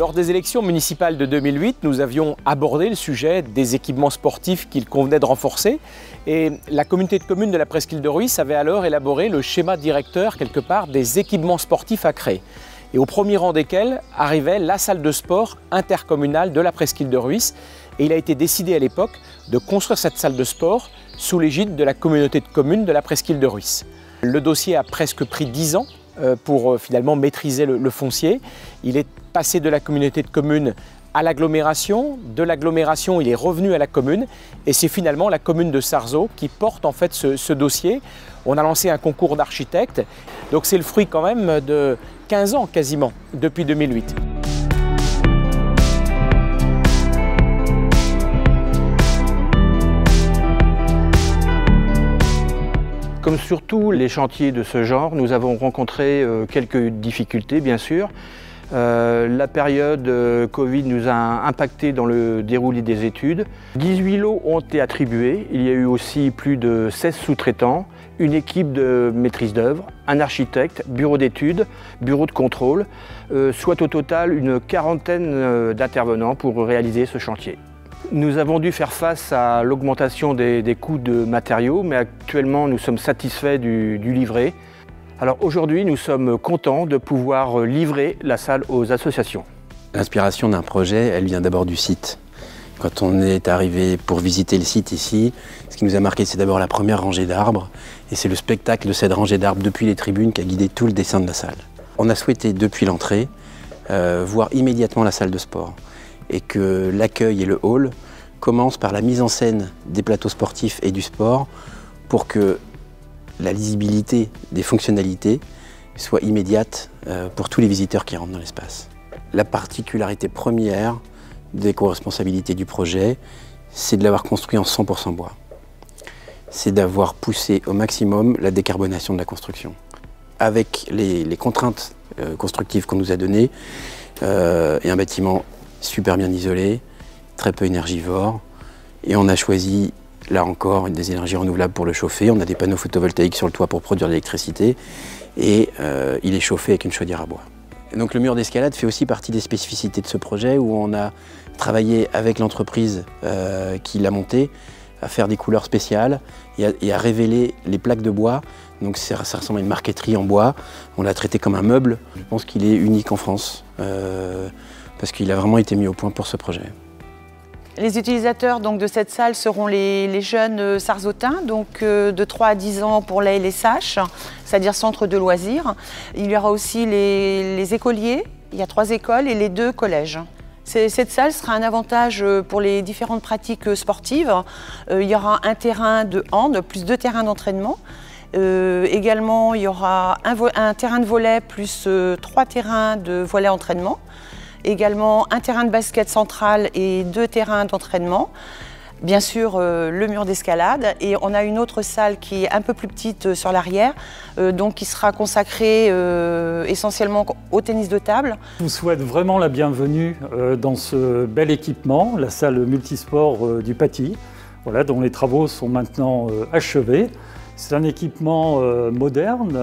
Lors des élections municipales de 2008, nous avions abordé le sujet des équipements sportifs qu'il convenait de renforcer et la communauté de communes de la presqu'île de Rhuys avait alors élaboré le schéma directeur quelque part des équipements sportifs à créer. Et au premier rang desquels arrivait la salle de sport intercommunale de la presqu'île de Rhuys. Et il a été décidé à l'époque de construire cette salle de sport sous l'égide de la communauté de communes de la presqu'île de Rhuys. Le dossier a presque pris 10 ans pour finalement maîtriser le foncier. Il est passé de la communauté de communes à l'agglomération. De l'agglomération, il est revenu à la commune. Et c'est finalement la commune de Sarzeau qui porte en fait ce dossier. On a lancé un concours d'architectes. Donc c'est le fruit quand même de 15 ans quasiment, depuis 2008. Comme sur tous les chantiers de ce genre, nous avons rencontré quelques difficultés, bien sûr. La période Covid nous a impacté dans le déroulé des études. 18 lots ont été attribués. Il y a eu aussi plus de 16 sous-traitants, une équipe de maîtrise d'œuvre, un architecte, bureau d'études, bureau de contrôle, soit au total une quarantaine d'intervenants pour réaliser ce chantier. Nous avons dû faire face à l'augmentation des coûts de matériaux, mais actuellement nous sommes satisfaits du livret. Alors aujourd'hui, nous sommes contents de pouvoir livrer la salle aux associations. L'inspiration d'un projet, elle vient d'abord du site. Quand on est arrivé pour visiter le site ici, ce qui nous a marqué, c'est d'abord la première rangée d'arbres, et c'est le spectacle de cette rangée d'arbres depuis les tribunes qui a guidé tout le dessin de la salle. On a souhaité, depuis l'entrée, voir immédiatement la salle de sport, et que l'accueil et le hall commencent par la mise en scène des plateaux sportifs et du sport pour que la lisibilité des fonctionnalités soit immédiate pour tous les visiteurs qui rentrent dans l'espace. La particularité première des co-responsabilités du projet, c'est de l'avoir construit en 100% bois. C'est d'avoir poussé au maximum la décarbonation de la construction. Avec les contraintes constructives qu'on nous a données, et un bâtiment super bien isolé, très peu énergivore, et on a choisi là encore des énergies renouvelables pour le chauffer. On a des panneaux photovoltaïques sur le toit pour produire de l'électricité et il est chauffé avec une chaudière à bois. Et donc le mur d'escalade fait aussi partie des spécificités de ce projet où on a travaillé avec l'entreprise qui l'a monté à faire des couleurs spéciales et à révéler les plaques de bois. Donc ça ressemble à une marqueterie en bois. On l'a traité comme un meuble. Je pense qu'il est unique en France parce qu'il a vraiment été mis au point pour ce projet. Les utilisateurs donc, de cette salle seront les jeunes sarzeautains, donc de 3 à 10 ans pour la LSH, c'est-à-dire centre de loisirs. Il y aura aussi les écoliers, il y a 3 écoles et les 2 collèges. Cette salle sera un avantage pour les différentes pratiques sportives. Il y aura un terrain de hand plus 2 terrains d'entraînement. Également, il y aura un terrain de volley plus 3 terrains de volley entraînement. Également un terrain de basket central et 2 terrains d'entraînement. Bien sûr, le mur d'escalade. Et on a une autre salle qui est un peu plus petite sur l'arrière, donc qui sera consacrée essentiellement au tennis de table. Je vous souhaite vraiment la bienvenue dans ce bel équipement, la salle multisport du Paty, voilà, dont les travaux sont maintenant achevés. C'est un équipement moderne,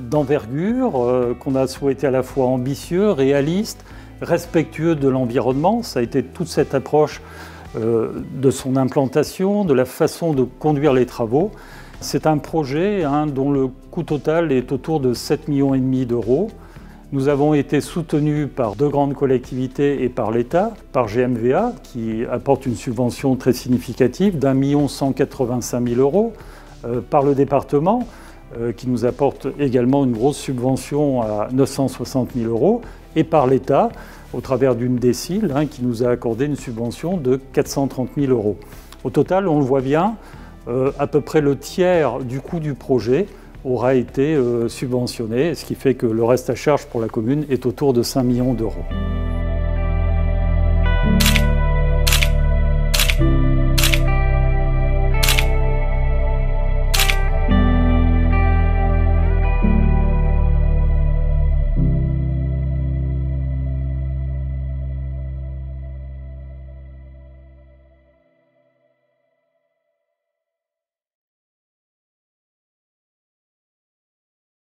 d'envergure, qu'on a souhaité à la fois ambitieux, réaliste, respectueux de l'environnement. Ça a été toute cette approche de son implantation, de la façon de conduire les travaux. C'est un projet dont le coût total est autour de 7,5 millions d'euros. Nous avons été soutenus par 2 grandes collectivités et par l'État, par GMVA, qui apporte une subvention très significative d'1 185 000 euros, par le département, qui nous apporte également une grosse subvention à 960 000 euros, et par l'État, au travers d'une décile, qui nous a accordé une subvention de 430 000 euros. Au total, on le voit bien, à peu près le tiers du coût du projet aura été subventionné, ce qui fait que le reste à charge pour la commune est autour de 5 millions d'euros.